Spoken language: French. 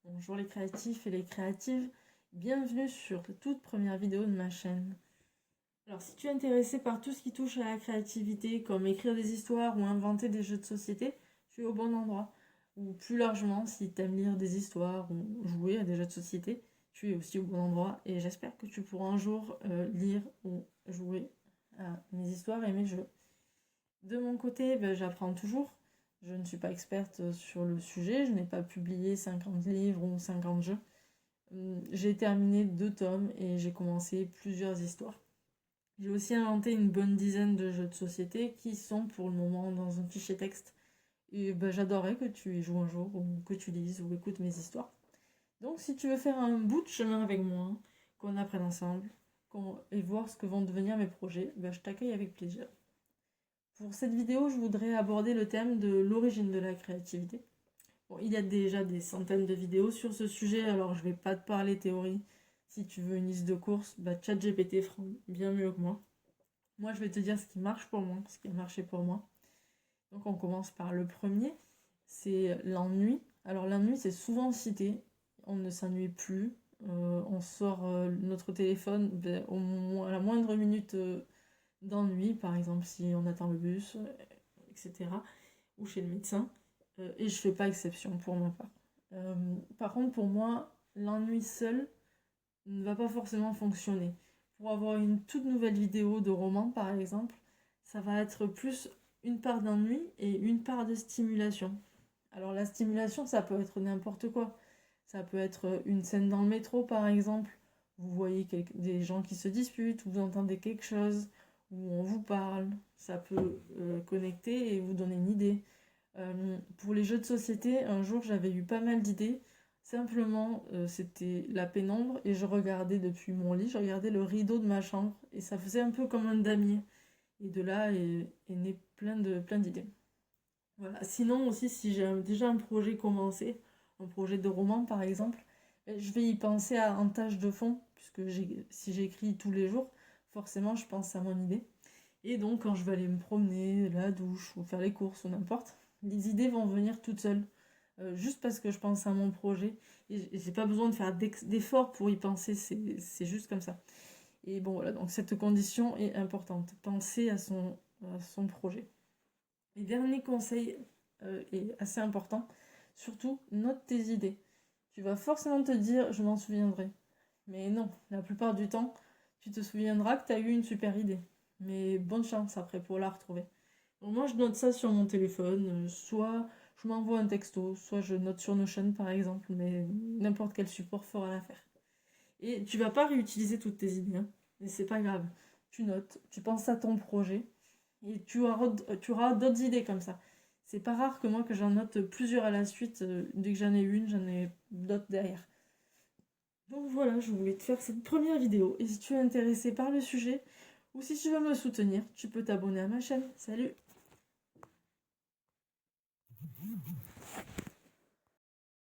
Bonjour les créatifs et les créatives, bienvenue sur la toute première vidéo de ma chaîne. Alors si tu es intéressé par tout ce qui touche à la créativité, comme écrire des histoires ou inventer des jeux de société, tu es au bon endroit. Ou plus largement, si tu aimes lire des histoires ou jouer à des jeux de société, tu es aussi au bon endroit et j'espère que tu pourras un jour lire ou jouer à mes histoires et mes jeux. De mon côté, j'apprends toujours. Je ne suis pas experte sur le sujet, je n'ai pas publié 50 livres ou 50 jeux. J'ai terminé 2 tomes et j'ai commencé plusieurs histoires. J'ai aussi inventé une bonne dizaine de jeux de société qui sont pour le moment dans un fichier texte. Et j'adorerais que tu y joues un jour ou que tu lises ou écoutes mes histoires. Donc si tu veux faire un bout de chemin avec moi, qu'on apprenne ensemble et voir ce que vont devenir mes projets, je t'accueille avec plaisir. Pour cette vidéo, je voudrais aborder le thème de l'origine de la créativité. Bon, il y a déjà des centaines de vidéos sur ce sujet, alors je vais pas te parler théorie. Si tu veux une liste de courses, ChatGPT fera bien mieux que moi. Moi, je vais te dire ce qui marche pour moi, ce qui a marché pour moi. Donc on commence par le premier, c'est l'ennui. Alors l'ennui, c'est souvent cité, on ne s'ennuie plus. On sort notre téléphone à la moindre minute d'ennui, par exemple si on attend le bus, etc. Ou chez le médecin. Et je fais pas exception pour ma part. Par contre, pour moi, l'ennui seul ne va pas forcément fonctionner. Pour avoir une toute nouvelle vidéo de roman, par exemple, ça va être plus une part d'ennui et une part de stimulation. Alors la stimulation, ça peut être n'importe quoi. Ça peut être une scène dans le métro, par exemple. Vous voyez des gens qui se disputent, vous entendez quelque chose, ou on vous parle. Ça peut connecter et vous donner une idée. Pour les jeux de société, un jour j'avais eu pas mal d'idées. Simplement, c'était la pénombre et je regardais depuis mon lit, je regardais le rideau de ma chambre et ça faisait un peu comme un damier. Et de là est né plein d'idées. Voilà. Sinon aussi, si j'ai déjà un projet commencé, un projet de roman par exemple, je vais y penser en tâche de fond, puisque si j'écris tous les jours, forcément je pense à mon idée. Et donc quand je vais aller me promener, la douche, ou faire les courses, ou n'importe, les idées vont venir toutes seules. Juste parce que je pense à mon projet. Et j'ai pas besoin de faire d'efforts pour y penser, c'est juste comme ça. Et bon voilà, donc cette condition est importante. Penser à son projet. Et dernier conseil est assez important, surtout note tes idées. Tu vas forcément te dire je m'en souviendrai. Mais non, la plupart du temps, tu te souviendras que tu as eu une super idée. Mais bonne chance après pour la retrouver. Donc moi je note ça sur mon téléphone, soit je m'envoie un texto, soit je note sur Notion par exemple, mais n'importe quel support fera l'affaire. Et tu vas pas réutiliser toutes tes idées, hein, mais c'est pas grave. Tu notes, tu penses à ton projet, et tu auras d'autres idées comme ça. C'est pas rare que moi que j'en note plusieurs à la suite, dès que j'en ai une, j'en ai d'autres derrière. Donc voilà, je voulais te faire cette première vidéo, et si tu es intéressé par le sujet, ou si tu veux me soutenir, tu peux t'abonner à ma chaîne. Salut!